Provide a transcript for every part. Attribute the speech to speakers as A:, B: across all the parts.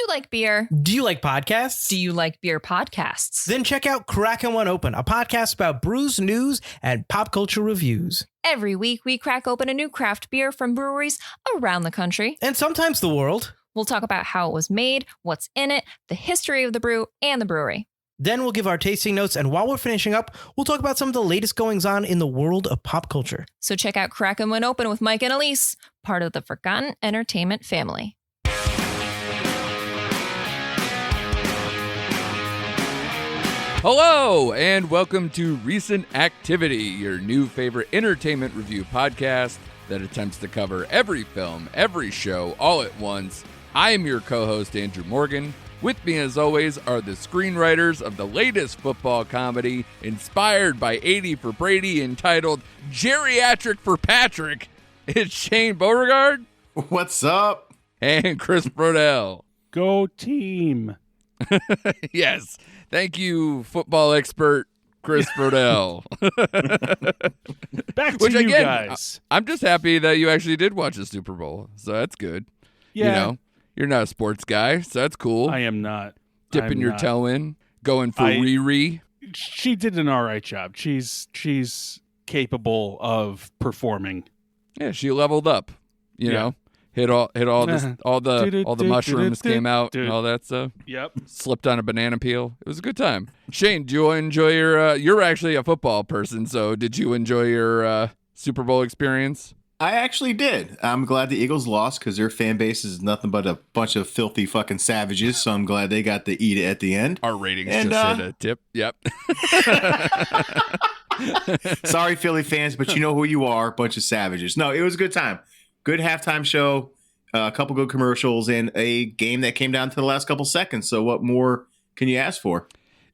A: you like beer?
B: Do you like podcasts?
A: Do you like beer podcasts?
B: Then check out Crackin' One Open, a podcast about brews, news, and pop culture reviews.
A: Every week, we crack open a new craft beer from breweries around the country.
B: And sometimes the world.
A: We'll talk about how it was made, what's in it, the history of the brew, and the brewery.
B: Then we'll give our tasting notes, and while we're finishing up, we'll talk about some of the latest goings-on in the world of pop culture.
A: So check out Crackin' One Open with Mike and Elise, part of the Forgotten Entertainment family.
C: Hello, and welcome to Recent Activity, your new favorite entertainment review podcast that attempts to cover every film, every show, all at once. I am your co-host, Andrew Morgan. With me, as always, are the screenwriters of the latest football comedy inspired by 80 for Brady, entitled Geriatric for Patrick. It's Shane Beauregard.
D: What's up?
C: And Chris Brodell.
E: Go team.
C: Yes. Thank you, football expert Chris Brodell.
E: Back to you guys.
C: I'm just happy that you actually did watch the Super Bowl, so that's good.
E: Yeah.
C: You know, you're not a sports guy, so that's cool.
E: I am not.
C: Dipping your toe in, going for Riri.
E: She did an all right job. She's capable of performing.
C: Yeah, she leveled up. You know, hit all the mushrooms came out and all that stuff.
E: Yep.
C: Slipped on a banana peel. It was a good time. Shane, do you enjoy your? You're actually a football person, so did you enjoy your Super Bowl experience?
D: I actually did. I'm glad the Eagles lost because their fan base is nothing but a bunch of filthy fucking savages. So I'm glad they got to eat it at the end.
C: Our ratings just hit a tip. Yep.
D: Sorry, Philly fans, but you know who you are. Bunch of savages. No, it was a good time. Good halftime show. A couple good commercials and a game that came down to the last couple seconds. So what more can you ask for?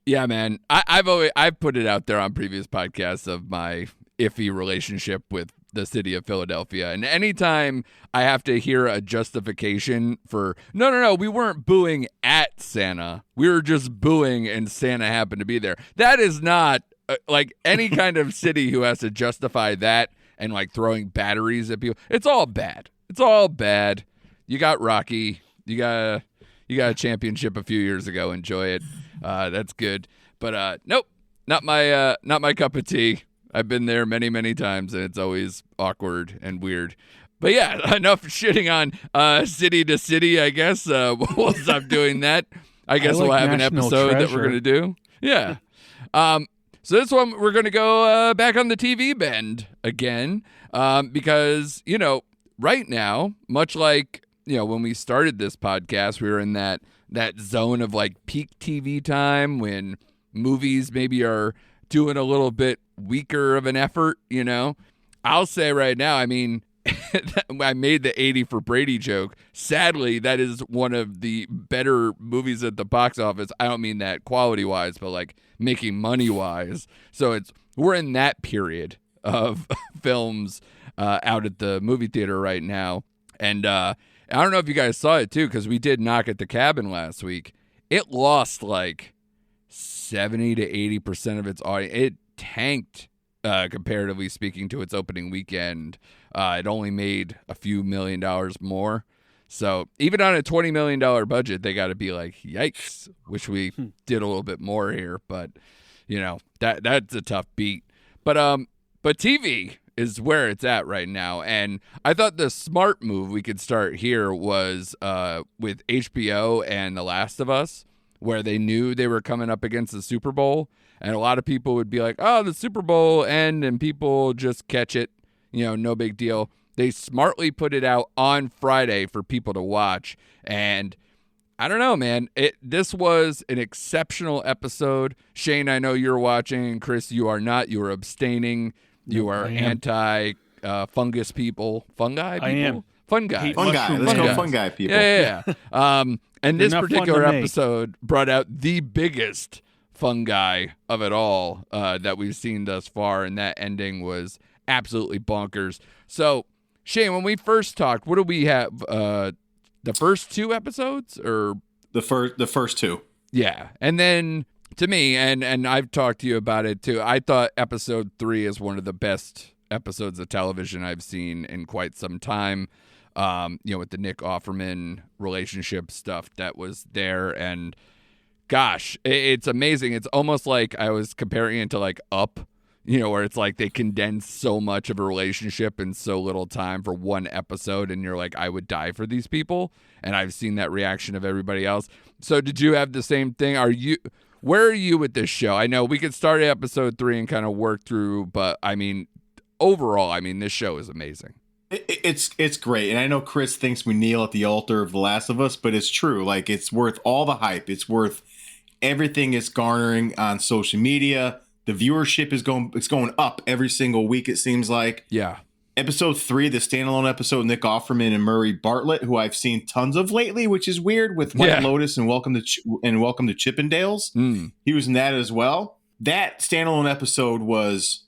C: Yeah, man. I've put it out there on previous podcasts of my iffy relationship with the city of Philadelphia. And anytime I have to hear a justification for, no, we weren't booing at Santa. We were just booing and Santa happened to be there. That is not like any kind of city who has to justify that and like throwing batteries at people. It's all bad. It's all bad. You got Rocky. You got a championship a few years ago. Enjoy it. That's good. But nope, not my cup of tea. I've been there many, many times, and it's always awkward and weird. But yeah, enough shitting on city to city, I guess. We'll stop doing that. I guess we'll have an episode that we're going to do. Yeah. So this one, we're going to go back on the TV bend again because, you know, right now, much like, you know, when we started this podcast, we were in that zone of like peak TV time when movies maybe are doing a little bit weaker of an effort, you know. I'll say right now, I mean, I made the 80 for Brady joke. Sadly, that is one of the better movies at the box office. I don't mean that quality-wise, but like making money-wise. So we're in that period of films out at the movie theater right now. And I don't know if you guys saw it too, because we did Knock at the Cabin last week. It lost like 70 to 80% of its audience. It tanked, comparatively speaking, to its opening weekend. It only made a few $1 million more. So even on a $20 million budget, they got to be like, yikes, wish we did a little bit more here. But, you know, that's a tough beat. But TV is where it's at right now. And I thought the smart move we could start here was with HBO and The Last of Us, where they knew they were coming up against the Super Bowl. And a lot of people would be like, oh, the Super Bowl end and people just catch it. You know, no big deal. They smartly put it out on Friday for people to watch. And I don't know, man. This was an exceptional episode. Shane, I know you're watching. Chris, you are not. You are abstaining. You are anti-fungus people. Fungi people?
E: I am.
C: Fun guys.
D: Fun guy. Let's go fun guy people.
C: Yeah. And this particular
E: fun to
C: episode brought out the biggest fungi of it all that we've seen thus far, and that ending was absolutely bonkers. So, Shane, when we first talked, what do we have? The first two episodes, or
D: the first two?
C: Yeah, and then to me, and I've talked to you about it too. I thought episode 3 is one of the best episodes of television I've seen in quite some time. with the Nick Offerman relationship stuff that was there. And gosh, it's amazing. It's almost like I was comparing it to like Up, where it's like they condense so much of a relationship in so little time for one episode, and you're like, I would die for these people. And I've seen that reaction of everybody else. So did you have the same thing? Where are you with this show? I know we could start at episode 3 and kind of work through, but I mean, overall, I mean, this show is amazing.
D: It's great. And I know Chris thinks we kneel at the altar of The Last of Us, but it's true. Like, it's worth all the hype. It's worth everything it's garnering on social media. The viewership is going up every single week, it seems like.
C: Yeah.
D: Episode 3, the standalone episode, Nick Offerman and Murray Bartlett, who I've seen tons of lately, which is weird, with White Lotus and Welcome to Chippendales. He was in that as well. That standalone episode was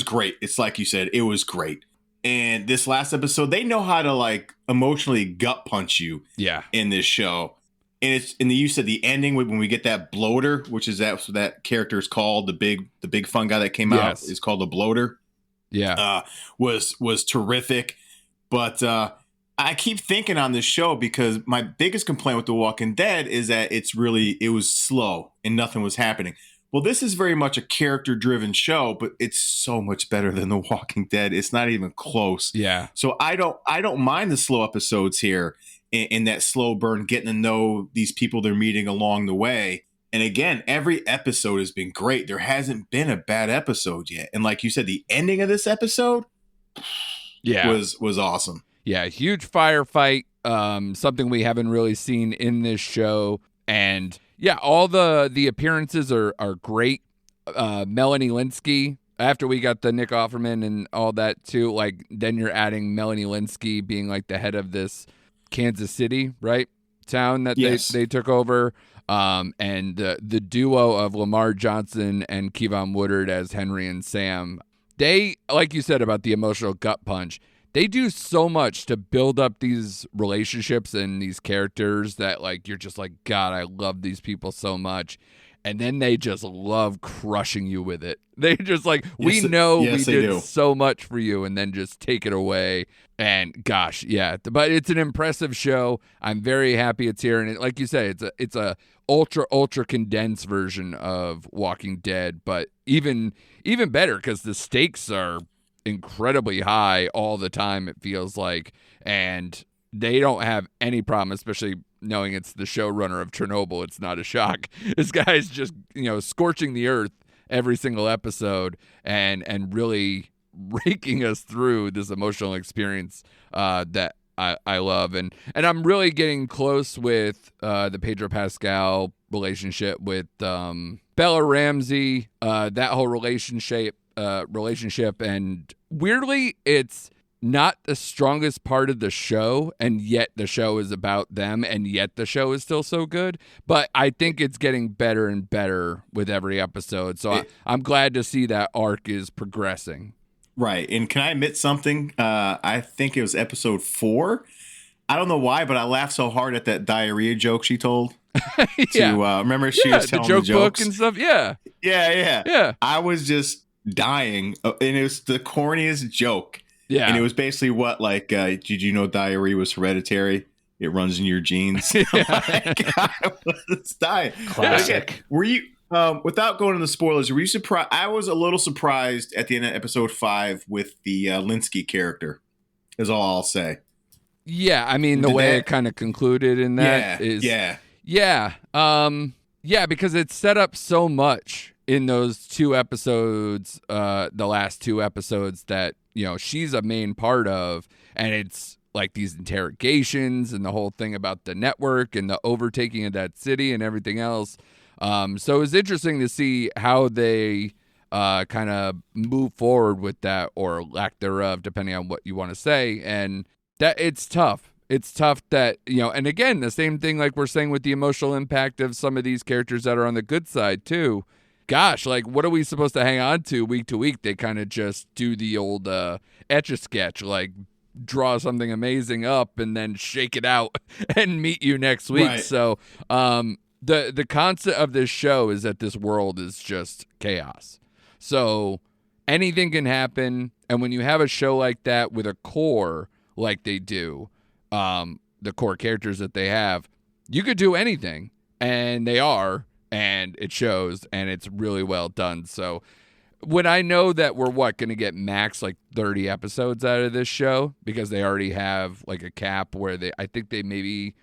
D: great. It's like you said, it was great. And this last episode, they know how to like emotionally gut punch you.
C: Yeah.
D: In this show. And it's in the use of the ending when we get that bloater, which is that character is called, the big fun guy that came out is called the bloater.
C: Yeah.
D: Was terrific. But I keep thinking on this show, because my biggest complaint with The Walking Dead is that it was slow and nothing was happening. Well, this is very much a character-driven show, but it's so much better than The Walking Dead. It's not even close.
C: Yeah.
D: So I don't mind the slow episodes here, in that slow burn, getting to know these people they're meeting along the way. And again, every episode has been great. There hasn't been a bad episode yet. And like you said, the ending of this episode was awesome.
C: Yeah, huge firefight, something we haven't really seen in this show. And yeah, all the appearances are great. Melanie Linsky, after we got the Nick Offerman and all that too, like then you're adding Melanie Linsky being like the head of this Kansas City, right, town that they took over. And the duo of Lamar Johnson and Kevon Woodard as Henry and Sam, they, like you said about the emotional gut punch, they do so much to build up these relationships and these characters that like you're just like, God, I love these people so much. And then they just love crushing you with it. They just like, we did so much for you, and then just take it away. And gosh, yeah, but it's an impressive show. I'm very happy it's here. And like you say, it's a ultra condensed version of Walking Dead, but even better because the stakes are incredibly high all the time, it feels like. And they don't have any problem, especially knowing it's the showrunner of Chernobyl. It's not a shock. This guy's just, scorching the earth every single episode and really raking us through this emotional experience that I love. And I'm really getting close with the Pedro Pascal relationship with Bella Ramsey, that whole relationship. And weirdly, it's not the strongest part of the show, and yet the show is about them, and yet the show is still so good. But I think it's getting better and better with every episode. So I'm glad to see that arc is progressing.
D: Right. And can I admit something? I think it was episode 4. I don't know why, but I laughed so hard at that diarrhea joke she told. Remember she was telling
C: the joke
D: the jokes
C: book and stuff. Yeah.
D: I was just dying, and it was the corniest joke.
C: Yeah.
D: And it was basically what, like, did you know diarrhea was hereditary? It runs in your genes. I was dying.
E: Classic.
D: Again, were you, without going into the spoilers, were you surprised? I was a little surprised at the end of episode 5 with the Linsky character, is all I'll say.
C: Yeah. I mean, the way it kind of concluded in that is. Yeah. Because it's set up so much in those 2 episodes, the last 2 episodes that, she's a main part of, and it's like these interrogations and the whole thing about the network and the overtaking of that city and everything else. So it was interesting to see how they kind of move forward with that, or lack thereof, depending on what you want to say. And that it's tough. It's tough that, and again, the same thing like we're saying with the emotional impact of some of these characters that are on the good side too. Gosh, like, what are we supposed to hang on to week to week? They kind of just do the old Etch-a-Sketch, like draw something amazing up and then shake it out and meet you next week. Right. So the concept of this show is that this world is just chaos. So anything can happen. And when you have a show like that with a core like they do the core characters that they have, you could do anything, and they are, and it shows, and it's really well done. So when I know that we're going to get max like 30 episodes out of this show, because they already have like a cap where I think they maybe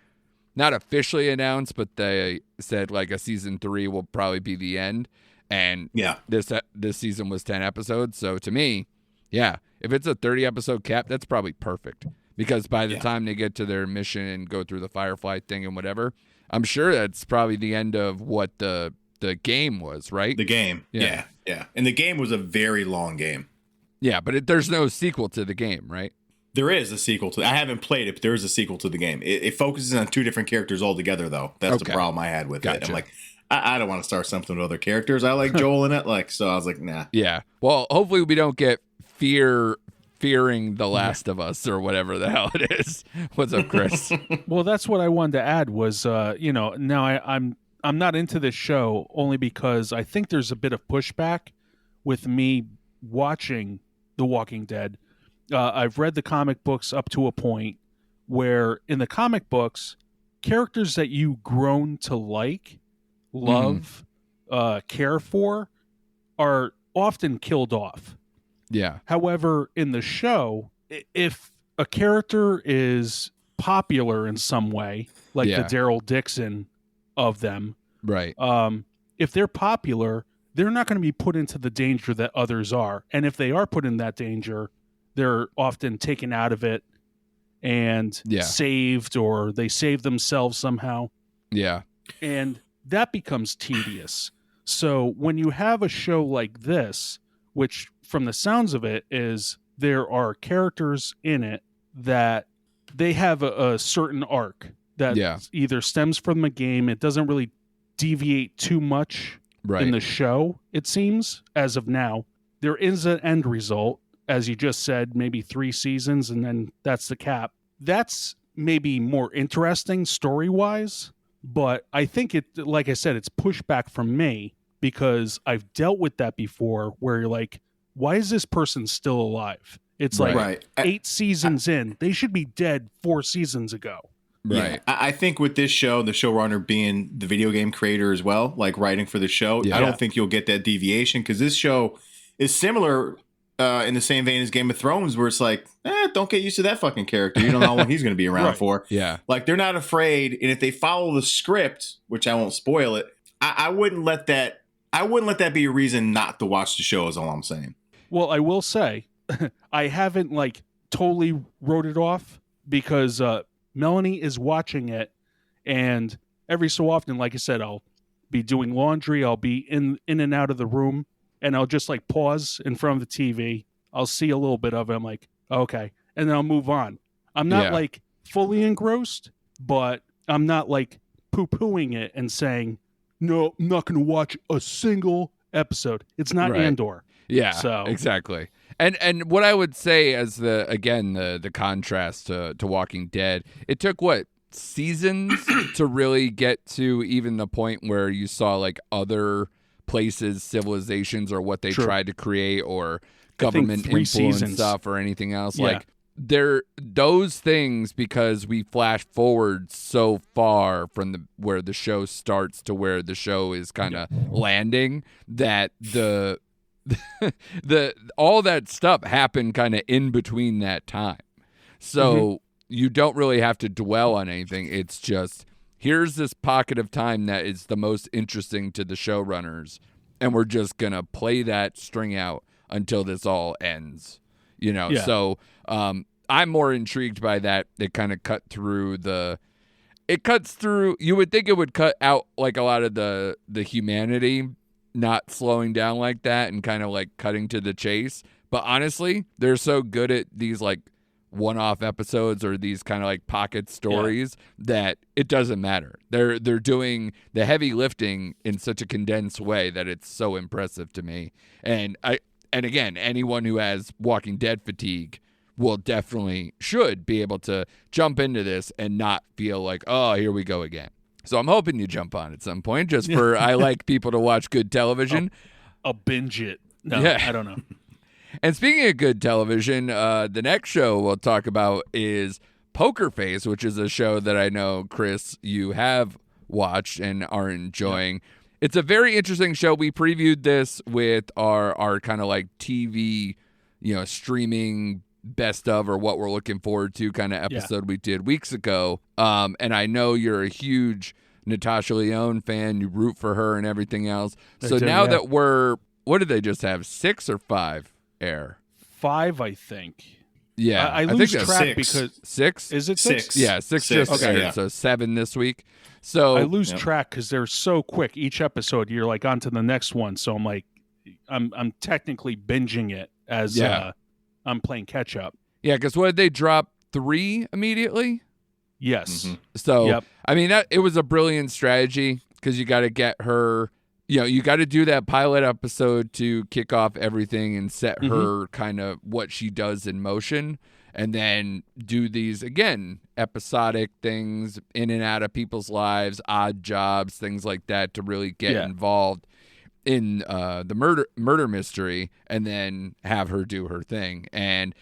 C: not officially announced, but they said like a season 3 will probably be the end. And this season was 10 episodes. So to me, yeah, if it's a 30 episode cap, that's probably perfect, because by the time they get to their mission and go through the Firefly thing and whatever, I'm sure that's probably the end of what the game was, right?
D: The game. Yeah. And the game was a very long game.
C: Yeah, but there's no sequel to the game, right?
D: There is a sequel to. I haven't played it, but there is a sequel to the game. It focuses on 2 different characters altogether, though. That's the problem I had with it. I'm like, I don't want to start something with other characters. I like Joel in it, so I was like, nah.
C: Yeah. Well, hopefully we don't get fearing The Last of Us or whatever the hell it is. What's up, Chris?
E: Well, that's what I wanted to add was, now I'm not into this show only because I think there's a bit of pushback with me watching The Walking Dead. I've read the comic books up to a point where in the comic books, characters that you grown to like, love, care for are often killed off.
C: Yeah.
E: However, in the show, if a character is popular in some way, like the Daryl Dixon of them,
C: right?
E: If they're popular, they're not going to be put into the danger that others are. And if they are put in that danger, they're often taken out of it and saved, or they save themselves somehow.
C: Yeah.
E: And that becomes tedious. So when you have a show like this, which from the sounds of it is there are characters in it that they have a certain arc that either stems from the game. It doesn't really deviate too much in the show, it seems, as of now. There is an end result, as you just said, maybe 3 seasons, and then that's the cap. That's maybe more interesting story-wise, but I think it, like I said, it's pushback from me because I've dealt with that before where you're like, why is this person still alive? It's like 8 seasons in. They should be dead 4 seasons ago.
C: Right.
D: Yeah, I think with this show, the showrunner being the video game creator as well, like writing for the show, I don't think you'll get that deviation, because this show is similar in the same vein as Game of Thrones, where it's like, don't get used to that fucking character. You don't know how long he's going to be around for.
C: Yeah.
D: Like, they're not afraid. And if they follow the script, which I won't spoil it, I wouldn't let that be a reason not to watch the show, is all I'm saying.
E: Well, I will say, I haven't totally wrote it off, because Melanie is watching it, and every so often, like I said, I'll be doing laundry, I'll be in and out of the room, and I'll just pause in front of the TV. I'll see a little bit of it. I'm like, okay, and then I'll move on. I'm not fully engrossed, but I'm not poo-pooing it and saying, no, I'm not going to watch a single episode. It's not Andor.
C: Yeah,
E: so
C: exactly. And what I would say as the contrast to Walking Dead, it took seasons to really get to even the point where you saw other places, civilizations, or what they tried to create, or government influence stuff, or anything else.
E: Yeah.
C: Those things, because we flash forward so far from where the show starts to where the show is kind of landing, that the all that stuff happened kind of in between that time. So you don't really have to dwell on anything. It's just, here's this pocket of time that is the most interesting to the showrunners, and we're just going to play that string out until this all ends. So I'm more intrigued by that. It kind of cuts through, you would think it would cut out a lot of the humanity, not slowing down like that and kind of cutting to the chase. But honestly, they're so good at these one-off episodes or these kind of pocket stories that it doesn't matter. They're doing the heavy lifting in such a condensed way that it's so impressive to me. And again, anyone who has Walking Dead fatigue should be able to jump into this and not feel like, oh, here we go again. So I'm hoping you jump on at some point, just for I like people to watch good television.
E: I'll binge it. No, I don't know.
C: And speaking of good television, the next show we'll talk about is Poker Face, which is a show that I know, Chris, you have watched and are enjoying. It's a very interesting show. We previewed this with our kind of like TV, streaming best of or what we're looking forward to kind of episode we did weeks ago. And I know you're a huge Natasha Lyonne fan. You root for her and everything else. That what did they just have? 6 or 5 air?
E: 5, I think.
C: Yeah.
E: I lose
C: think
E: track
D: 6.
E: because
C: 6?
E: Is it 6?
C: Yeah, 6 just aired.
D: Yeah.
C: So 7 this week. So
E: I lose track because they're so quick. Each episode, you're like on to the next one. So I'm like, I'm technically binging it as I'm playing catch up.
C: Yeah, because what did they drop? 3 immediately?
E: Yes.
D: Mm-hmm.
C: So, I mean, it was a brilliant strategy because you got to get her, you got to do that pilot episode to kick off everything and set her kind of what she does in motion. And then do these, again, episodic things in and out of people's lives, odd jobs, things like that to really get involved in the murder mystery and then have her do her thing. And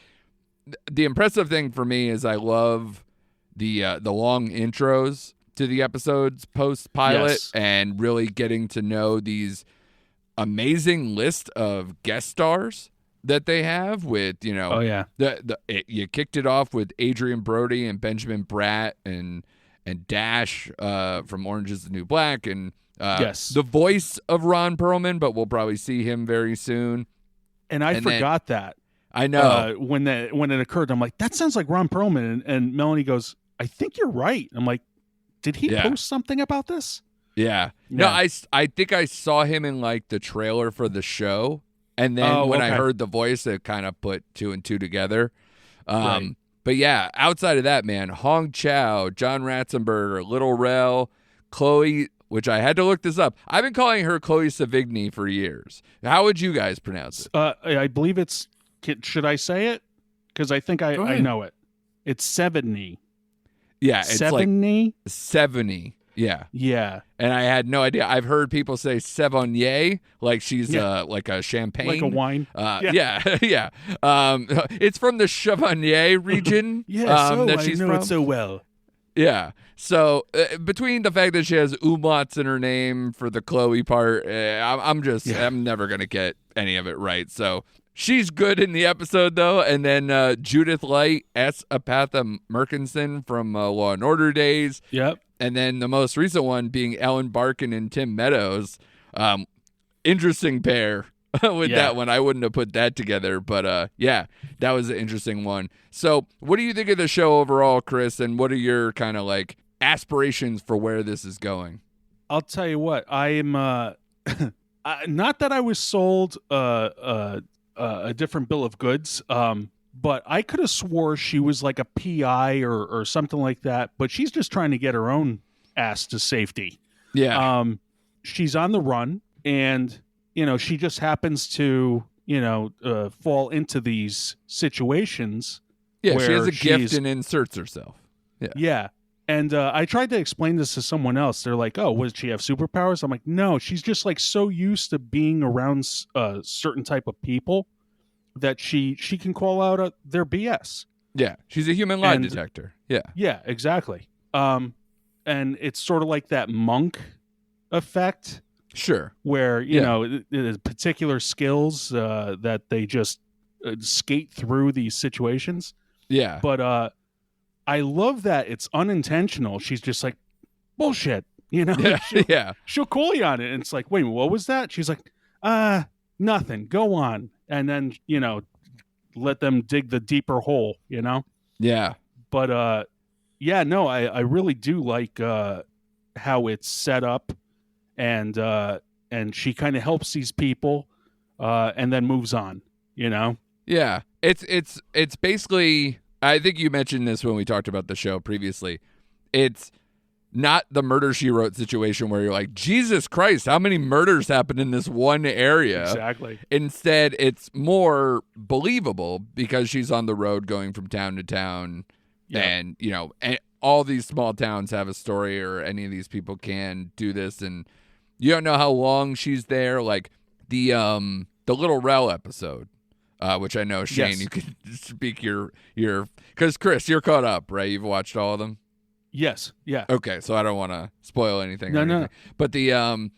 C: the impressive thing for me is I love the long intros to the episodes post-pilot and really getting to know these amazing list of guest stars that they have with, you kicked it off with Adrian Brody and Benjamin Bratt and Dash from Orange is the New Black and the voice of Ron Perlman, but we'll probably see him very soon.
E: And I forgot that.
C: I know.
E: When it occurred, I'm like, that sounds like Ron Perlman. And Melanie goes, I think you're right. I'm like, did he post something about this?
C: Yeah. No, I think I saw him in like the trailer for the show. And then when I heard the voice, it kind of put 2 and 2 together. But yeah, outside of that, man, Hong Chow, John Ratzenberger, Little Rel, Chloe, which I had to look this up. I've been calling her Chloe Savigny for years. How would you guys pronounce it?
E: I believe it's, should I say it? Because I think I know it. It's Sevigny.
C: Yeah, it's
E: Sevigny?
C: like Sevigny. Yeah.
E: Yeah.
C: And I had no idea. I've heard people say Sevigny, like she's like a champagne.
E: Like a wine.
C: Yeah. It's from the Chevigny region.
E: that
C: she's
E: I know
C: from.
E: it so well.
C: Yeah. So between the fact that she has umlauts in her name for the Chloe part, I'm never going to get any of it right. So she's good in the episode, though. And then Judith Light, S. Apatha Murkison from Law & Order days.
E: Yep.
C: And then the most recent one being Ellen Barkin and Tim Meadows. Interesting pair with that one. I wouldn't have put that together. But that was an interesting one. So what do you think of the show overall, Chris? And what are your kind of like aspirations for where this is going?
E: I'll tell you what. I am not that I was sold a different bill of goods. But I could have swore she was like a PI or something like that. But she's just trying to get her own ass to safety.
C: Yeah.
E: She's on the run, and she just happens to fall into these situations.
C: Yeah,
E: where
C: she has a gift and inserts herself. Yeah.
E: Yeah. And I tried to explain this to someone else. They're like, "Oh, does she have superpowers?" I'm like, "No, she's just like so used to being around certain type of people that she can call out their BS."
C: Yeah, she's a human lie detector. Yeah.
E: Yeah, exactly. And it's sort of like that monk effect.
C: Sure.
E: Where, there's particular skills that they just skate through these situations.
C: Yeah.
E: But I love that it's unintentional. She's just like, bullshit. She'll call you on it. And it's like, wait, what was that? She's like, nothing. Go on. And then, let them dig the deeper hole,
C: Yeah.
E: But, I really do like how it's set up, and she kind of helps these people and then moves on,
C: Yeah. It's basically, I think you mentioned this when we talked about the show previously. It's not the Murder, She Wrote situation where you're like, Jesus Christ, how many murders happen in this one area?
E: Exactly.
C: Instead, it's more believable because she's on the road going from town to town. Yeah. And, and all these small towns have a story, or any of these people can do this. And you don't know how long she's there. Like the Little Rel episode. which I know, Shane,
E: Yes.
C: you can speak your because Chris, you're caught up, right? You've watched all of them.
E: Yes. Yeah.
C: Okay, so I don't want to spoil anything.
E: No,
C: or
E: no.
C: anything. But the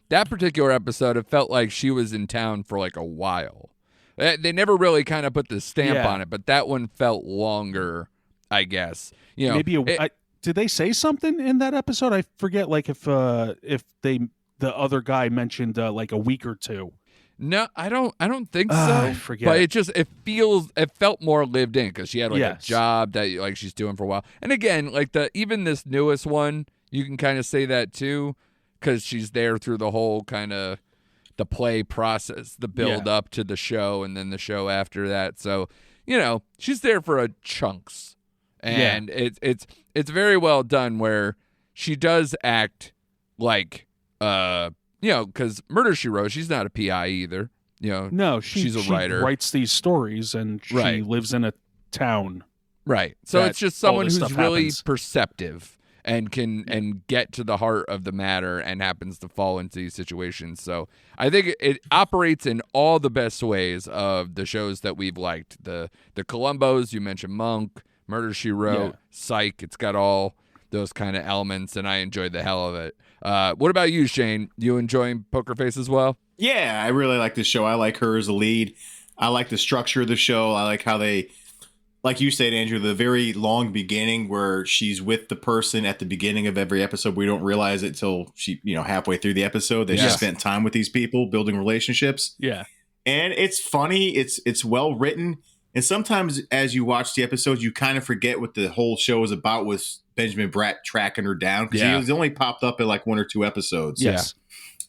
C: that particular episode, it felt like she was in town for like a while. They never really kind of put the stamp
E: Yeah.
C: on it, but that one felt longer, I guess. You know,
E: Maybe did they say something in that episode? I forget. Like if the other guy mentioned like a week or two.
C: no, I don't think so.
E: I forget.
C: But it felt more lived in because she had like
E: Yes.
C: a job that like she's doing for a while. And again, like even this newest one, you can kind of say that too, because she's there through the whole kind of the play process, the build up to the show, and then the show after that. So she's there for chunks, and it's very well done where she does act like because Murder, She Wrote, she's not a PI either.
E: No,
C: she's a
E: she
C: writer.
E: writes these stories, and she
C: Right.
E: lives in a town.
C: Right. So
E: that
C: it's just
E: all
C: someone
E: this
C: who's
E: stuff
C: really
E: happens.
C: perceptive and can get to the heart of the matter and happens to fall into these situations. So I think it operates in all the best ways of the shows that we've liked. The Columbos, you mentioned Monk, Murder, She Wrote,
E: Yeah.
C: Psych. It's got all those kind of elements, and I enjoyed the hell of it. What about you, Shane? You enjoying Poker Face as well?
D: Yeah, I really like this show. I like her as a lead. I like the structure of the show. I like how they, like you said, Andrew, the very long beginning where she's with the person at the beginning of every episode. We don't realize it till she, halfway through the episode that she
C: Yeah.
D: spent time with these people, building relationships.
E: Yeah.
D: And it's funny. It's well written. And sometimes as you watch the episodes, you kind of forget what the whole show is about with Benjamin Bratt tracking her down. Because
C: Yeah.
D: he only popped up in like one or two episodes.
E: Yes.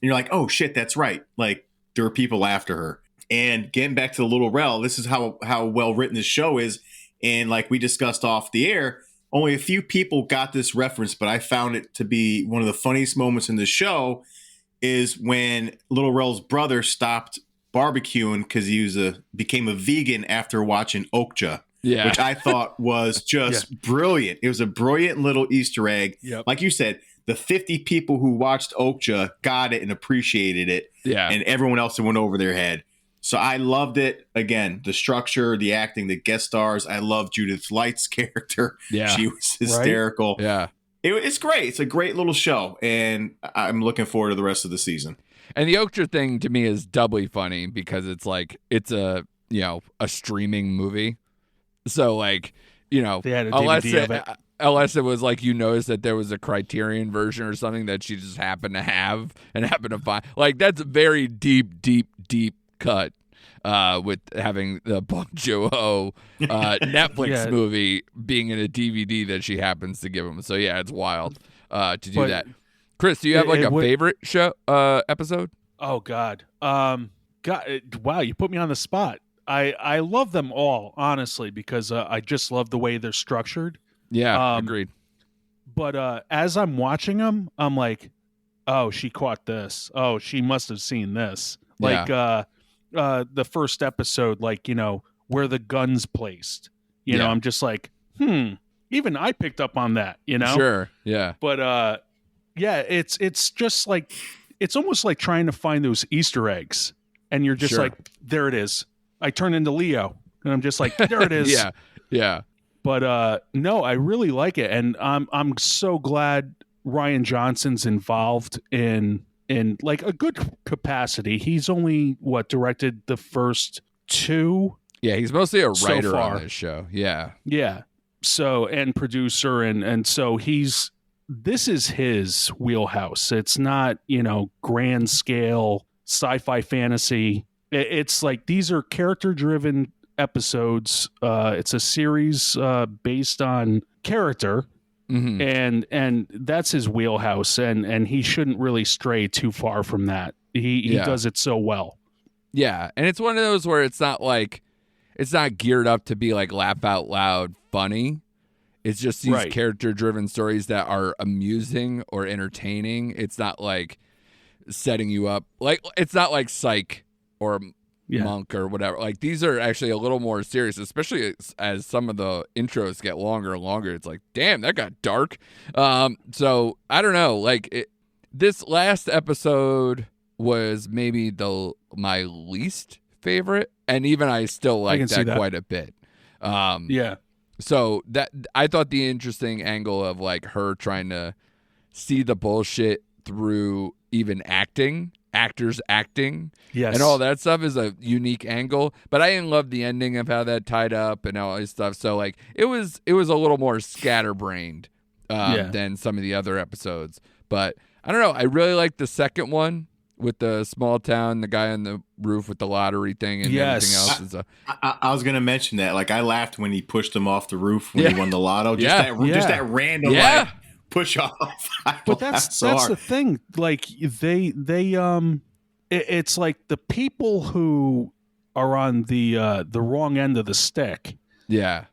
D: And you're like, oh shit, that's right. Like there are people after her. And getting back to the Little Rel, this is how well written this show is. And like we discussed off the air, only a few people got this reference, but I found it to be one of the funniest moments in the show is when Little Rel's brother stopped barbecuing because he became a vegan after watching Okja,
C: Yeah.
D: which I thought was just brilliant. It was a brilliant little Easter egg.
E: Yep.
D: Like you said, the 50 people who watched Okja got it and appreciated it,
C: Yeah.
D: and everyone else that went over their head. So I loved it. Again, the structure, the acting, the guest stars. I love Judith Light's character.
C: Yeah.
D: She was hysterical.
C: Yeah.
D: It's great. It's a great little show, and I'm looking forward to the rest of the season.
C: And the Okja thing to me is doubly funny because it's like it's a streaming movie. So like,
E: They had a DVD of it.
C: unless it was like you noticed that there was a Criterion version or something that she just happened to have and happened to find. Like that's a very deep cut with having the Bong Joon-ho Netflix
E: Yeah.
C: movie being in a DVD that she happens to give him. So yeah, it's wild to do
E: But
C: that. Chris, do you have like
E: it
C: a
E: would-
C: favorite show episode?
E: Oh God. Wow, you put me on the spot. I love them all, honestly, because I just love the way they're structured.
C: Yeah,
E: Um,
C: agreed.
E: But as I'm watching them, I'm like, oh, she caught this. Oh, she must have seen this. Like the first episode, like, where the gun's placed. You know,
C: Yeah.
E: I'm just like, even I picked up on that,
C: Sure. Yeah.
E: But yeah, it's just like it's almost like trying to find those Easter eggs, and you're just
C: Sure.
E: like, there it is. I turn into Leo, and I'm just like, there it is.
C: Yeah. Yeah.
E: But no, I really like it, and I'm so glad Ryan Johnson's involved in like a good capacity. He's only directed the first two.
C: Yeah. He's mostly a
E: So
C: writer
E: far.
C: on this show. Yeah.
E: Yeah. So, and producer, and so this is his wheelhouse. It's not, grand scale sci-fi fantasy. It's like these are character driven episodes. It's a series based on character,
C: Hmm.
E: and that's his wheelhouse, and he shouldn't really stray too far from that. He
C: Yeah.
E: does it so well.
C: Yeah. And it's one of those where it's not geared up to be like laugh out loud funny. It's just these
E: Right.
C: character driven stories that are amusing or entertaining. It's not like setting you up. Like it's not like Psych or
E: Yeah.
C: Monk or whatever. Like these are actually a little more serious, especially as some of the intros get longer and longer. It's like, damn, that got dark. So I don't know. Like this last episode was maybe my least favorite, and even I still like
E: can see that.
C: quite a bit.
E: Yeah.
C: So that I thought the interesting angle of like her trying to see the bullshit through even actors acting,
E: Yes.
C: and all that stuff is a unique angle. But I didn't love the ending of how that tied up and all this stuff. So like it was a little more scatterbrained than some of the other episodes. But I don't know. I really liked the second one with the small town, the guy on the roof with the lottery thing, and everything else. Is
D: I was gonna mention that. Like, I laughed when he pushed him off the roof when he won the lotto. Just that random like, push off.
E: But that's the thing. Like it's like the people who are on the wrong end of the stick.
C: Yeah.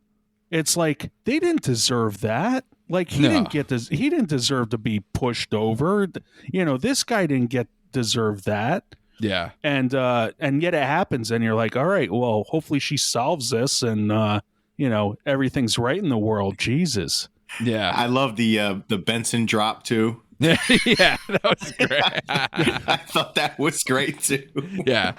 E: It's like they didn't deserve that. Like he didn't deserve to be pushed over. You know, this guy didn't deserve that.
C: Yeah.
E: And yet it happens, and you're like, all right, well, hopefully she solves this, and everything's right in the world. Jesus.
C: Yeah.
D: I love the Benson drop too.
C: Yeah, that was great.
D: I thought that was great too.
C: Yeah.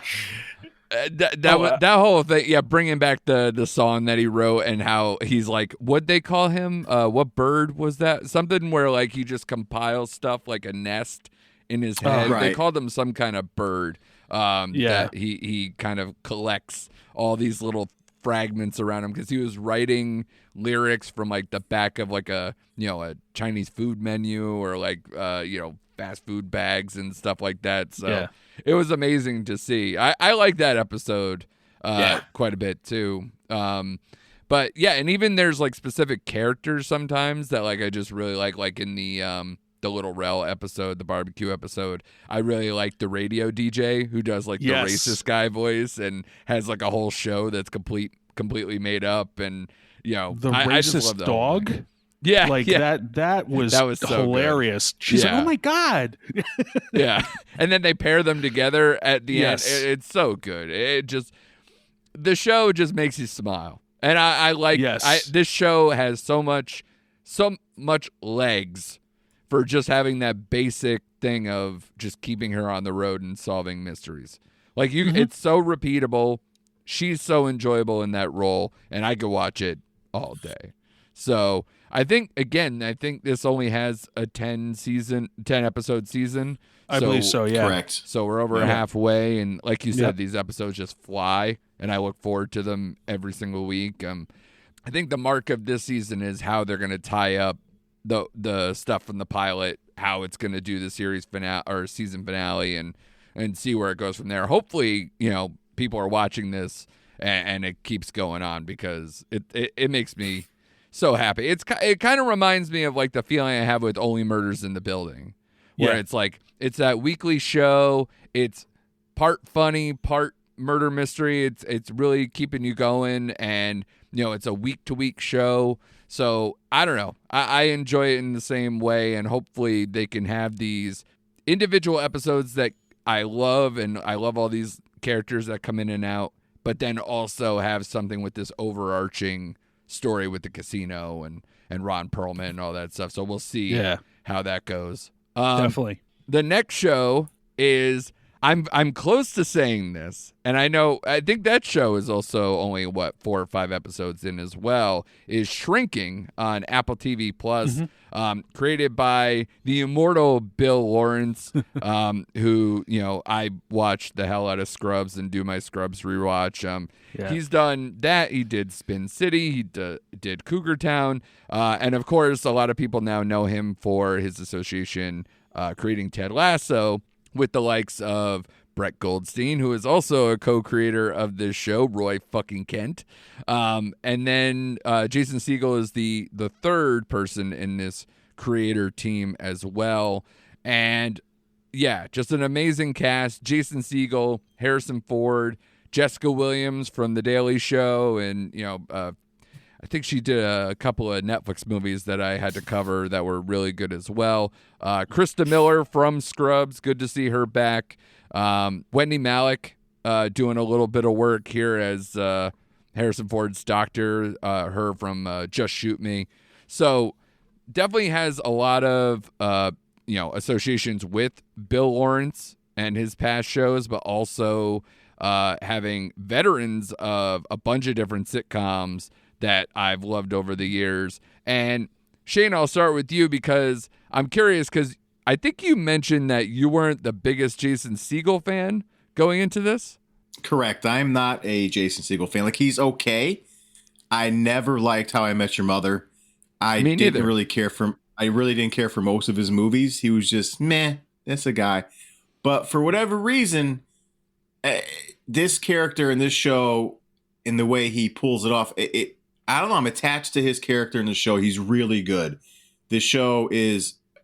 C: That whole thing, bringing back the song that he wrote and how he's like, what'd they call him? What bird was that? Something where like he just compiles stuff like a nest in his head.
D: Right.
C: They called him some kind of bird. That he kind of collects all these little fragments around him because he was writing lyrics from like the back of like a Chinese food menu or like fast food bags and stuff like that. So it was amazing to see. I like that episode quite a bit too. But yeah, and even there's like specific characters sometimes that like I just really like in the Little Rel episode, the barbecue episode. I really like the radio DJ who does like the racist guy voice and has like a whole show that's completely made up, and
E: the
C: I just love
E: racist
C: that
E: dog.
C: Yeah,
E: like that was
C: so
E: hilarious. Good. She's like, oh my God.
C: Yeah. And then they pair them together at the end.
E: Yes.
C: It's so good. The show just makes you smile. And I like this show has so much legs for just having that basic thing of just keeping her on the road and solving mysteries. Like it's so repeatable. She's so enjoyable in that role, and I could watch it all day. So I think this only has a 10 episode season.
E: I believe so, yeah.
D: Correct.
C: So we're over halfway, and like you said, these episodes just fly, and I look forward to them every single week. I think the mark of this season is how they're going to tie up the stuff from the pilot, how it's going to do the series finale or season finale, and see where it goes from there. Hopefully, people are watching this and it keeps going on because it makes me so happy. It kind of reminds me of like the feeling I have with Only Murders in the Building, where it's like it's that weekly show. It's part funny, part murder mystery. It's really keeping you going, and it's a week to week show. So I don't know. I enjoy it in the same way, and hopefully they can have these individual episodes that I love, and I love all these characters that come in and out, but then also have something with this overarching story with the casino and Ron Perlman and all that stuff. So we'll see how that goes.
E: Definitely.
C: The next show is I'm close to saying this, and I think that show is also only 4 or 5 episodes in as well, is Shrinking on Apple TV Plus, created by the immortal Bill Lawrence, who I watch the hell out of Scrubs and do my Scrubs rewatch. He's done that. He did Spin City. He did Cougar Town, and of course, a lot of people now know him for his association creating Ted Lasso, with the likes of Brett Goldstein, who is also a co-creator of this show, Roy fucking Kent. And then Jason Segel is the third person in this creator team as well. And just an amazing cast. Jason Segel, Harrison Ford, Jessica Williams from The Daily Show, and I think she did a couple of Netflix movies that I had to cover that were really good as well. Krista Miller from Scrubs, good to see her back. Wendy Malick doing a little bit of work here as Harrison Ford's doctor, her from Just Shoot Me. So definitely has a lot of associations with Bill Lawrence and his past shows, but also having veterans of a bunch of different sitcoms that I've loved over the years. And Shane, I'll start with you because I'm curious because I think you mentioned that you weren't the biggest Jason Segel fan going into this.
D: Correct. I'm not a Jason Segel fan. Like, he's okay. I never liked How I Met Your Mother. I
C: Me
D: didn't
C: neither.
D: really care for. I really didn't care for most of his movies. He was just meh. That's a guy. But for whatever reason, this character in this show, in the way he pulls it off, I don't know. I'm attached to his character in the show. He's really good. This show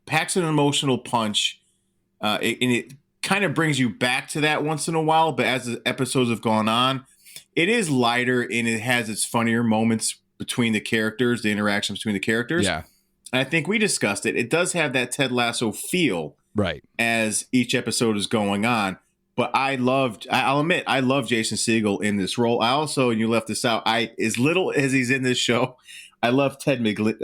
D: packs an emotional punch, and it kind of brings you back to that once in a while. But as the episodes have gone on, it is lighter and it has its funnier moments between the characters, the interactions between the characters.
C: Yeah,
D: And I think we discussed it. It does have that Ted Lasso feel
C: right.
D: as each episode is going on. But I'll admit, I love Jason Segel in this role. I also, and you left this out, as little as he's in this show, I love Ted
C: Ted McGinley.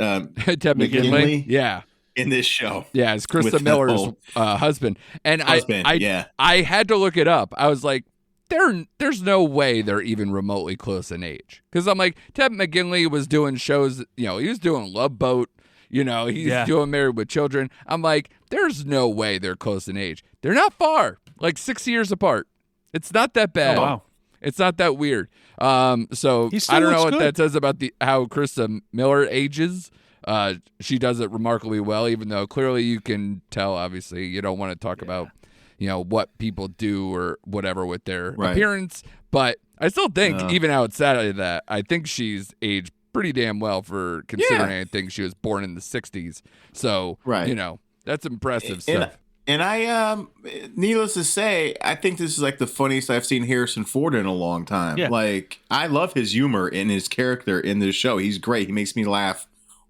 D: McGinley.
C: Yeah.
D: in this show.
C: Yeah, it's Krista
D: With the
C: Miller's
D: whole-
C: husband. And
D: yeah.
C: I had to look it up. I was like, there's no way they're even remotely close in age. Because I'm like, Ted McGinley was doing shows, he was doing Love Boat, he's doing Married with Children. I'm like, there's no way they're close in age. They're not far, like 6 years apart. It's not that bad.
E: Oh, wow.
C: It's not that weird. So
E: He still
C: I don't know
E: looks
C: what
E: good.
C: that says about how Krista Miller ages. She does it remarkably well, even though clearly you can tell, obviously, you don't want to talk about, what people do or whatever with their
D: Right.
C: appearance. But I still think,
D: Uh.
C: even outside of that, I think she's aged pretty damn well for considering I think she was born in the 60s. So,
D: Right.
C: that's impressive
D: And-
C: stuff.
D: And I, needless to say, I think this is like the funniest I've seen Harrison Ford in a long time.
E: Yeah.
D: Like, I love his humor and his character in this show. He's great. He makes me laugh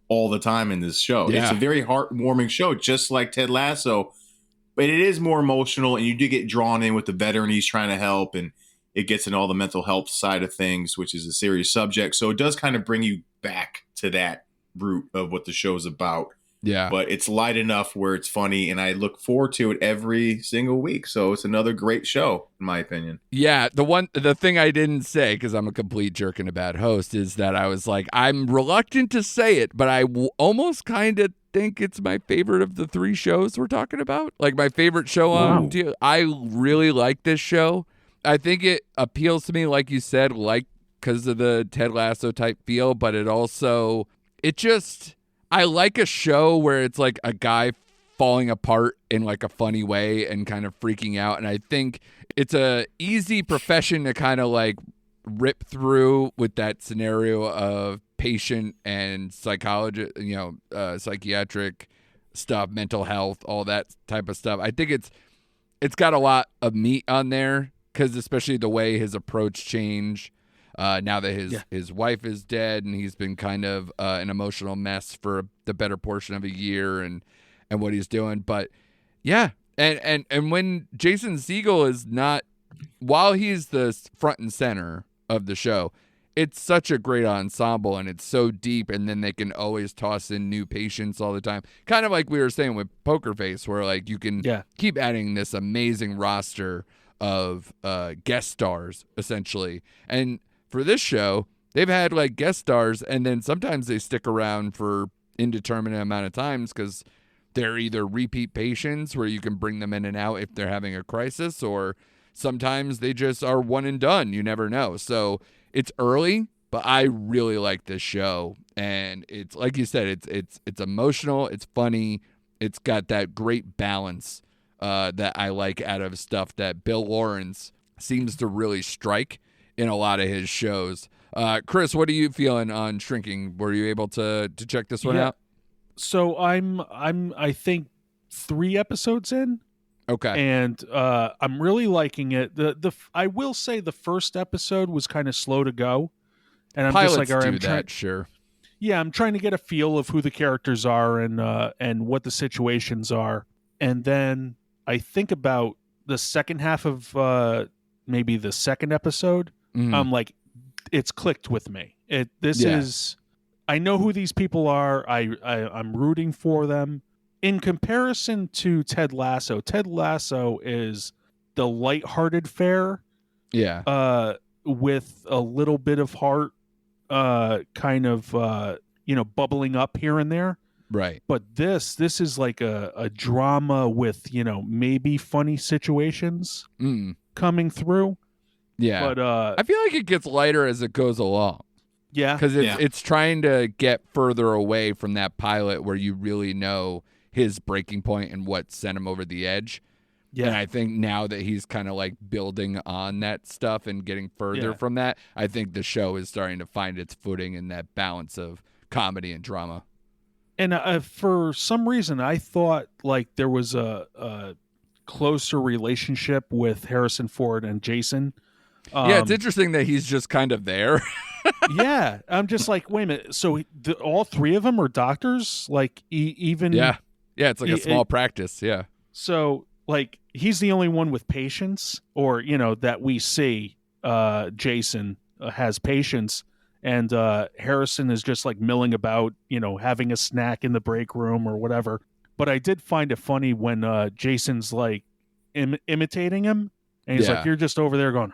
D: all the time in this show.
C: Yeah.
D: It's a very heartwarming show, just like Ted Lasso, but it is more emotional, and you do get drawn in with the veteran he's trying to help, and it gets in all the mental health side of things, which is a serious subject. So it does kind of bring you back to that root of what the show's about.
C: Yeah.
D: But it's light enough where it's funny, and I look forward to it every single week. So it's another great show, in my opinion.
C: Yeah, the thing I didn't say, because I'm a complete jerk and a bad host, is that I was like, I'm reluctant to say it, but I almost kind of think it's my favorite of the 3 shows we're talking about. Like my favorite show on
E: Wow.
C: TV. I really like this show. I think it appeals to me, like you said, because of the Ted Lasso type feel, but I like a show where it's like a guy falling apart in like a funny way and kind of freaking out. And I think it's a easy profession to kind of like rip through with that scenario of patient and psychologist, psychiatric stuff, mental health, all that type of stuff. I think it's got a lot of meat on there because especially the way his approach changed. Now that his wife is dead and he's been kind of an emotional mess for the better portion of a year and what he's doing. But yeah, and when Jason Segel is not, while he's the front and center of the show, it's such a great ensemble and it's so deep, and then they can always toss in new patients all the time. Kind of like we were saying with Poker Face, where like you can keep adding this amazing roster of guest stars essentially. And for this show, they've had like guest stars, and then sometimes they stick around for indeterminate amount of times because they're either repeat patients where you can bring them in and out if they're having a crisis, or sometimes they just are one and done. You never know. So it's early, but I really like this show, and it's like you said, it's emotional, it's funny, it's got that great balance that I like out of stuff that Bill Lawrence seems to really strike in a lot of his shows. Chris, what are you feeling on Shrinking? Were you able to check this one out?
E: So I think 3 episodes in.
C: Okay.
E: And I'm really liking it. I will say the first episode was kind of slow to go. And I'm
C: Pilots
E: just like, all right,
C: do that, sure.
E: Yeah, I'm trying to get a feel of who the characters are and what the situations are. And then I think about the second half of maybe the second episode.
C: Mhm.
E: I'm like, it's clicked with me. I know who these people are. I'm rooting for them. In comparison to Ted Lasso is the lighthearted fare
C: Yeah.
E: with a little bit of heart, kind of bubbling up here and there.
C: Right.
E: But this is like a drama with maybe funny situations coming through.
C: Yeah.
E: But
C: I feel like it gets lighter as it goes along.
E: yeah,
C: Because it's trying to get further away from that pilot where you really know his breaking point and what sent him over the edge. And
E: yeah,
C: I think now that he's kind of like building on that stuff and getting further from that, I think the show is starting to find its footing in that balance of comedy and drama.
E: and for some reason I thought like there was a closer relationship with Harrison Ford and Jason.
C: Yeah, it's interesting that he's just kind of there.
E: Yeah, I'm just like, wait a minute. So all three of them are doctors? Like even
C: Yeah, it's like a
E: He-
C: small practice. Yeah.
E: So like he's the only one with patience, or that we see. Jason has patience, and Harrison is just like milling about, having a snack in the break room or whatever. But I did find it funny when Jason's like imitating him. And he's
C: Yeah.
E: like, you're just over there going,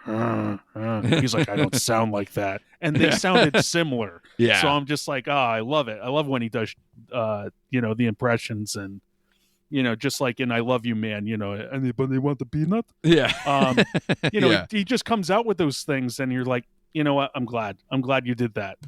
E: He's like, I don't sound like that. And they sounded similar.
C: Yeah.
E: So I'm just like, I love it. I love when he does, the impressions and, just like in I Love You, Man, anybody want the peanut?
C: Yeah. Yeah.
E: He just comes out with those things and you're like, you know what? I'm glad you did that.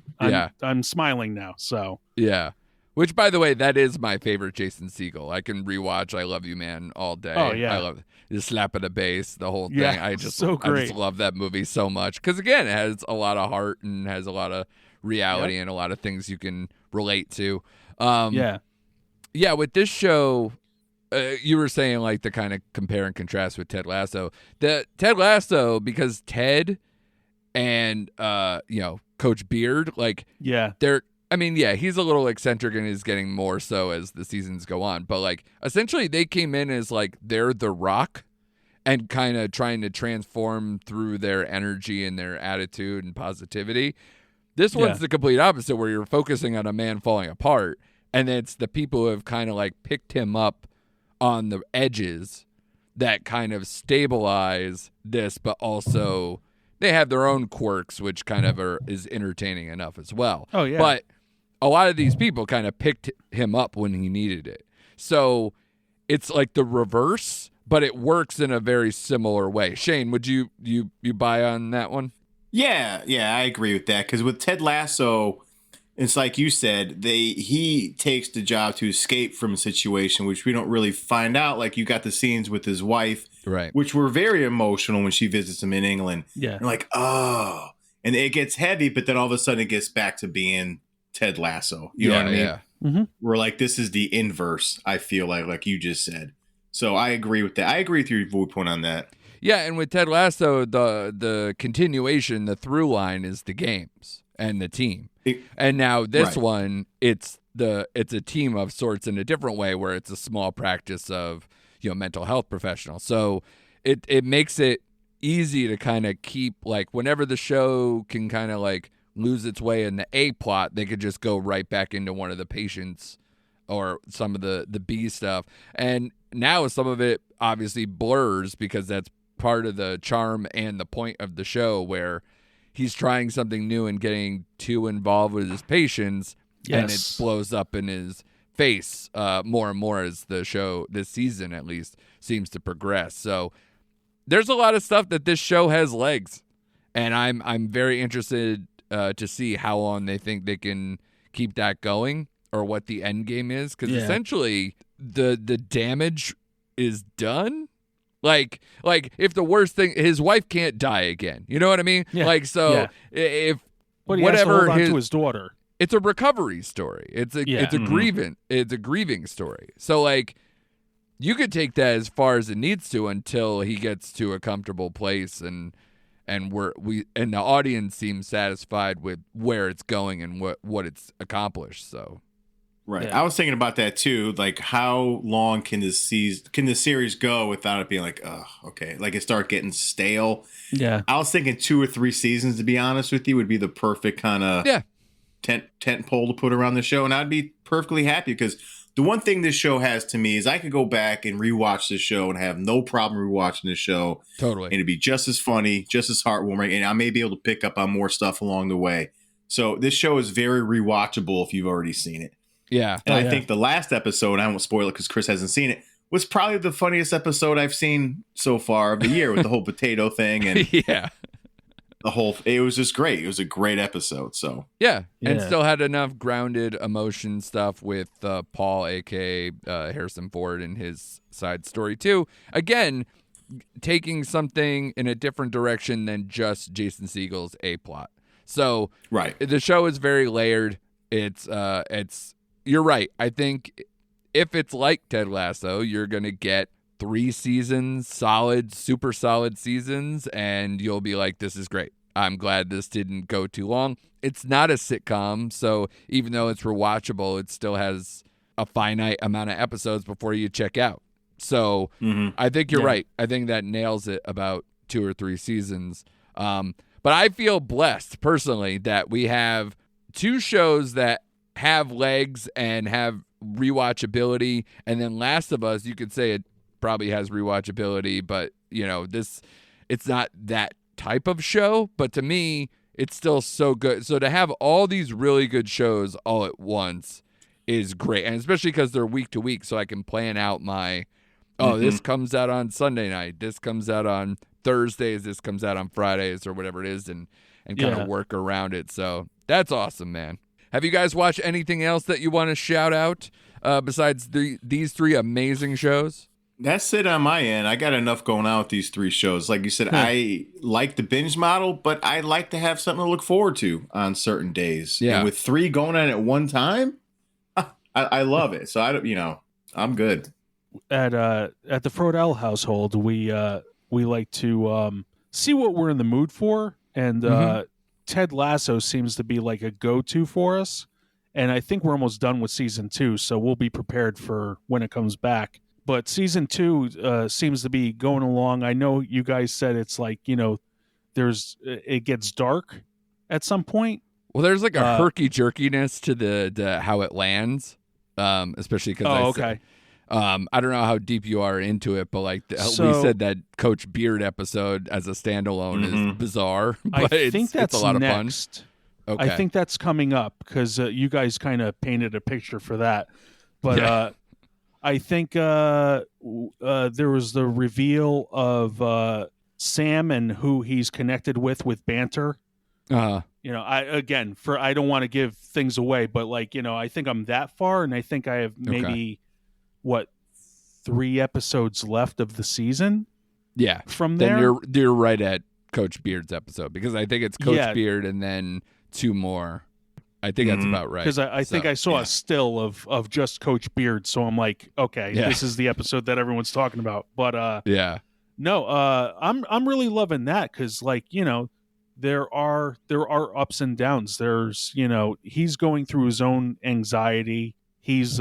E: I'm smiling now. So
C: Yeah. Which, by the way, that is my favorite Jason Segel. I can rewatch I Love You, Man all day.
E: Oh, yeah.
C: I love the slap of the bass, the whole thing.
E: Yeah,
C: I just
E: so
C: I
E: great.
C: just love that movie so much. Because, again, it has a lot of heart and has a lot of reality and a lot of things you can relate to.
E: yeah.
C: Yeah, with this show, you were saying like the kind of compare and contrast with Ted Lasso. The Ted Lasso, because Ted and Coach Beard, like
E: Yeah.
C: he's a little eccentric and is getting more so as the seasons go on. But like essentially they came in as like they're the Rock and kind of trying to transform through their energy and their attitude and positivity. This one's the complete opposite, where you're focusing on a man falling apart, and it's the people who have kind of like picked him up on the edges that kind of stabilize this, but also they have their own quirks, which kind of is entertaining enough as well.
E: Oh, yeah.
C: But a lot of these people kind of picked him up when he needed it. So it's like the reverse, but it works in a very similar way. Shane, would you buy on that one?
D: Yeah, I agree with that. Because with Ted Lasso, it's like you said, he takes the job to escape from a situation, which we don't really find out. Like you got the scenes with his wife,
C: Right.
D: which were very emotional when she visits him in England.
E: Yeah.
D: You're like, oh, and it gets heavy, but then all of a sudden it gets back to being Ted Lasso. You know what I mean?
C: Yeah.
E: Mm-hmm.
D: We're like, this is the inverse. I feel like you just said. So I agree with that. I agree with your viewpoint on that.
C: Yeah, and with Ted Lasso, the continuation, the through line is the games and the team. And now this
D: Right.
C: one, it's a team of sorts in a different way, where it's a small practice of mental health professionals. So it makes it easy to kind of keep, like, whenever the show can kind of like lose its way in the A plot, they could just go right back into one of the patients or some of the B stuff. And now some of it obviously blurs because that's part of the charm and the point of the show, where he's trying something new and getting too involved with his patients, and it
E: Yes.
C: blows up in his face more and more as the show, this season at least, seems to progress. So there's a lot of stuff that this show has legs, and I'm very interested to see how long they think they can keep that going, or what the end game is, because
E: Yeah.
C: essentially the damage is done. Like if the worst thing, his wife can't die again, you know what I mean?
E: Yeah.
C: Like, so
E: Yeah.
C: if
E: But he has to
C: whatever
E: hold on to his daughter.
C: it's a recovery story. It's a grieving story. So like you could take that as far as it needs to until he gets to a comfortable place and the audience seems satisfied with where it's going and what it's accomplished. So
D: Right.
E: Yeah.
D: I was thinking about that too. Like, how long can the series go without it being like, oh, okay, like it start getting stale?
E: Yeah.
D: I was thinking 2 or 3 seasons, to be honest with you, would be the perfect kind of
C: yeah,
D: tent pole to put around the show, and I'd be perfectly happy because the one thing this show has to me is I could go back and rewatch this show and have no problem rewatching this show.
C: Totally.
D: And it'd be just as funny, just as heartwarming, and I may be able to pick up on more stuff along the way. So this show is very rewatchable if you've already seen it.
C: Yeah.
D: And I think the last episode, I won't spoil it because Chris hasn't seen it, was probably the funniest episode I've seen so far of the year with the whole potato thing and
C: Yeah.
D: it was just great. It was a great episode. So
C: Yeah. And
E: Yeah.
C: still had enough grounded emotion stuff with Paul, aka Harrison Ford, and his side story too. Again, taking something in a different direction than just Jason Segel's A plot. So
D: right.
C: the show is very layered. It's you're right. I think if it's like Ted Lasso, you're gonna get 3 seasons, solid, super solid seasons, and you'll be like, this is great. I'm glad this didn't go too long. It's not a sitcom, so even though it's rewatchable, it still has a finite amount of episodes before you check out. So I think you're right. I think that nails it about 2 or 3 seasons. But I feel blessed personally that we have 2 shows that have legs and have rewatchability, and then Last of Us, you could say it probably has rewatchability, but it's not that type of show, but to me it's still so good. So to have all these really good shows all at once is great, and especially because they're week to week, so I can plan out my this comes out on Sunday night, this comes out on Thursdays, this comes out on Fridays, or whatever it is, and kind of work around it. So that's awesome, man. Have you guys watched anything else that you want to shout out besides these 3 amazing shows?
D: That's it on my end. I got enough going on with these 3 shows. Like you said, I like the binge model, but I like to have something to look forward to on certain days.
C: Yeah.
D: And with 3 going on at one time, I love it. So I'm good.
E: At the Frodell household, we like to see what we're in the mood for, and Ted Lasso seems to be like a go-to for us. And I think we're almost done with season 2, so we'll be prepared for when it comes back. But season 2 seems to be going along. I know you guys said it's like, it gets dark at some point.
C: Well, there's like a herky jerkiness to the how it lands, especially because I don't know how deep you are into it, but like we said, that Coach Beard episode as a standalone is bizarre. But
E: I think that's
C: it's a lot
E: next.
C: of fun. Okay.
E: I think that's coming up because you guys kind of painted a picture for that. But I think there was the reveal of Sam and who he's connected with Banter. I don't want to give things away, but I think I'm that far, and I think I have maybe 3 episodes left of the season.
C: Yeah.
E: From there,
C: then you're right at Coach Beard's episode, because I think it's Coach Beard and then 2 more. I think that's about right.
E: Because I think I saw a still of just Coach Beard, so I'm like, okay, this is the episode that everyone's talking about. But I'm really loving that because there are ups and downs. There's he's going through his own anxiety. He's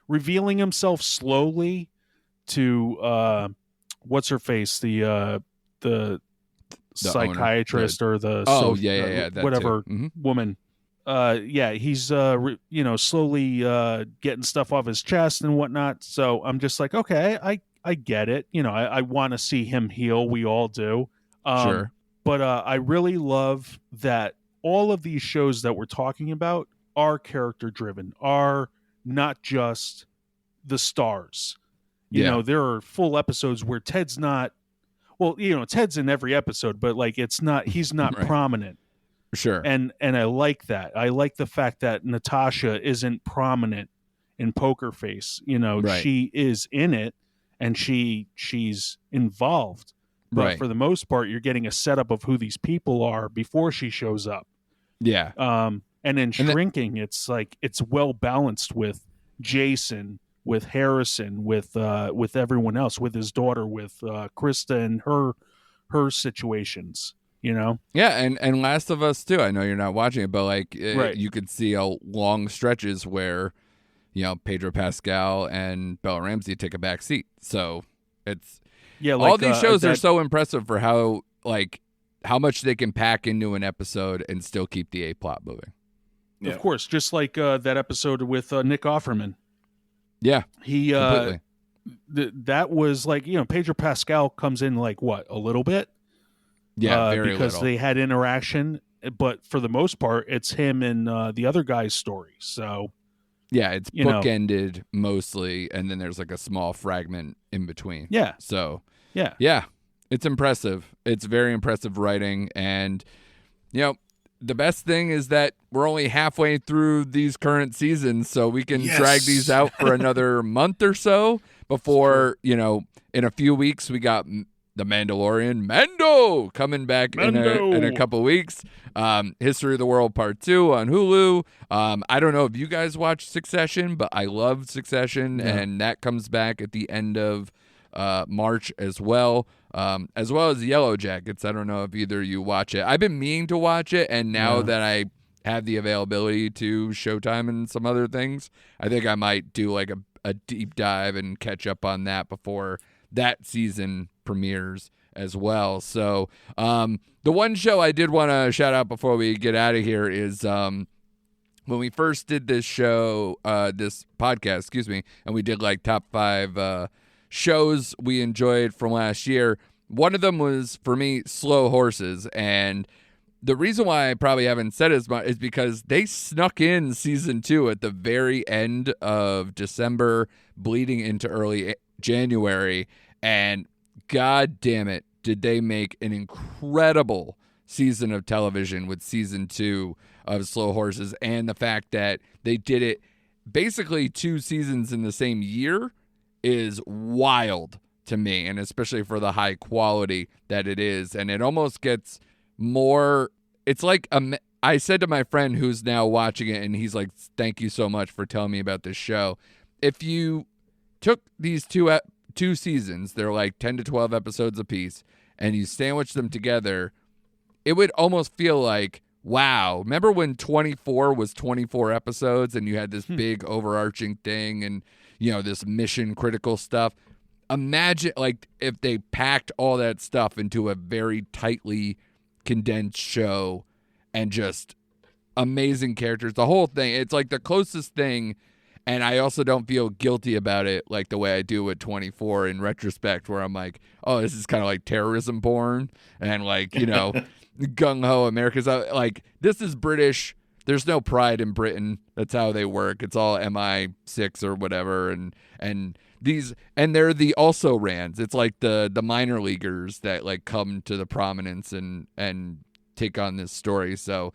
E: revealing himself slowly to what's her face, the psychiatrist
C: owner,
E: or the whatever woman. He's slowly getting stuff off his chest and whatnot. So I'm just like, okay, I get it. I want to see him heal. We all do.
C: Sure.
E: But I really love that all of these shows that we're talking about are character driven, are not just the stars. There are full episodes where Ted's not, Ted's in every episode, but he's not prominent.
C: Sure.
E: And I like that. I like the fact that Natasha isn't prominent in Poker Face. She is in it and she's involved. But for the most part, you're getting a setup of who these people are before she shows up.
C: Yeah.
E: And then Shrinking, it's like it's well balanced with Jason, with Harrison, with everyone else, with his daughter, with Krista and her situations. Yeah,
C: and Last of Us too. I know you're not watching it, but you could see long stretches where Pedro Pascal and Bella Ramsey take a back seat. So it's all these shows are so impressive for how much they can pack into an episode and still keep the A plot moving.
E: Of course, just like that episode with Nick Offerman.
C: Yeah,
E: He
C: completely.
E: that was like, Pedro Pascal comes in like what, a little bit,
C: Very
E: because
C: little.
E: they had interaction, but for the most part it's him and the other guy's story. So
C: Yeah, it's
E: you know.
C: bookended mostly, and then there's like a small fragment in between.
E: Yeah.
C: So
E: Yeah.
C: yeah, it's impressive. It's very impressive writing, and the best thing is that we're only halfway through these current seasons, so we can drag these out for another month or so before, in a few weeks we got The Mandalorian, Mando, coming back in a couple weeks. History of the World Part 2 on Hulu. I don't know if you guys watch Succession, but I love Succession, and that comes back at the end of March as well as Yellow Jackets. I don't know if either of you watch it. I've been meaning to watch it, and now that I have the availability to Showtime and some other things, I think I might do like a deep dive and catch up on that before that season premieres as well. So the one show I did want to shout out before we get out of here is when we first did this show, this podcast, and we did like top 5 shows we enjoyed from last year. One of them was, for me, Slow Horses, and the reason why I probably haven't said as much is because they snuck in season 2 at the very end of December, bleeding into early January, and god damn it, did they make an incredible season of television with season 2 of Slow Horses, and the fact that they did it basically 2 seasons in the same year is wild to me, and especially for the high quality that it is. And it almost gets more, it's like I said to my friend who's now watching it, and he's like, thank you so much for telling me about this show. If you took these two seasons, they're like 10 to 12 episodes apiece, and you sandwich them together, it would almost feel like, wow, remember when 24 was 24 episodes and you had this big overarching thing and this mission critical stuff? Imagine like if they packed all that stuff into a very tightly condensed show, and just amazing characters. The whole thing, it's like the closest thing, and I also don't feel guilty about it like the way I do with 24 in retrospect, where I'm like, oh, this is kind of like terrorism porn, and like, gung-ho America's like, this is British. There's no pride in Britain. That's how they work. It's all MI6 or whatever, and they're the also rans. It's like the minor leaguers that like come to the prominence and take on this story. So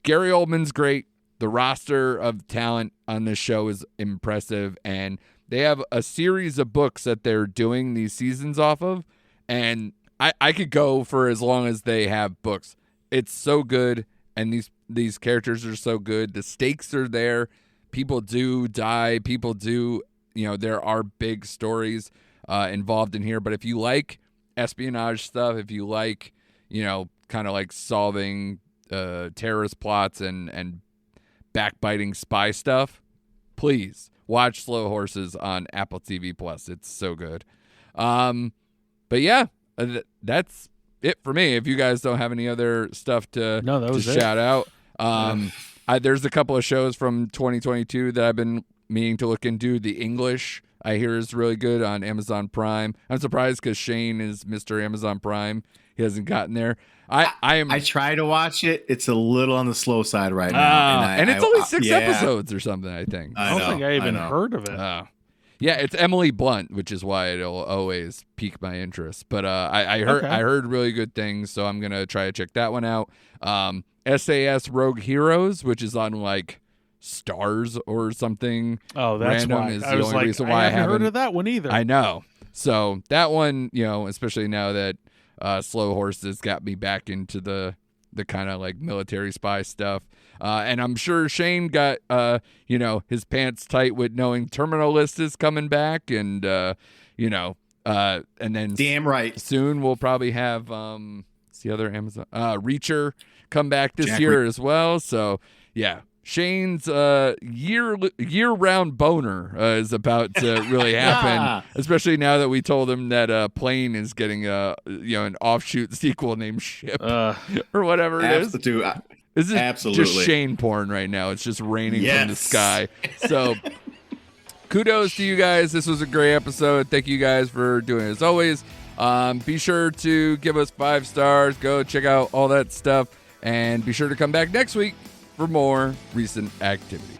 C: Gary Oldman's great. The roster of talent on this show is impressive, and they have a series of books that they're doing these seasons off of, and I could go for as long as they have books. It's so good, and these characters are so good. The stakes are there. People do die. People do, there are big stories involved in here. But if you like espionage stuff, if you like, kind of like solving terrorist plots and backbiting spy stuff, please watch Slow Horses on Apple TV Plus. It's so good. But yeah, that's it for me. If you guys don't have any other stuff to shout out, there's a couple of shows from 2022 that I've been meaning to look into. The English, I hear, is really good on Amazon Prime. I'm surprised because Shane is Mr. Amazon Prime. He hasn't gotten there. I
D: try to watch it. It's a little on the slow side right now,
C: and it's only 6 episodes or something, I think.
E: I don't think I even heard of it.
C: Yeah, it's Emily Blunt, which is why it'll always pique my interest. But I heard really good things, so I'm gonna try to check that one out. SAS Rogue Heroes, which is on like Stars or something.
E: Oh, that's
C: random,
E: why
C: is
E: I
C: the
E: was
C: only
E: like,
C: reason why
E: I haven't heard of that one either.
C: I know. So that one, especially now that Slow Horses got me back into the kind of like military spy stuff. And I'm sure Shane got, his pants tight with knowing Terminal List is coming back, and, and then
D: damn right.
C: Soon we'll probably have, what's the other Amazon? Reacher come back this year as well. So yeah, Shane's year-round boner is about to really happen, especially now that we told him that Plane is getting an offshoot sequel named Ship or whatever it is. This is
D: absolutely
C: just Shane porn right now. It's just raining from the sky. So kudos to you guys. This was a great episode. Thank you guys for doing it as always. Be sure to give us 5 stars. Go check out all that stuff. And be sure to come back next week for more recent activity.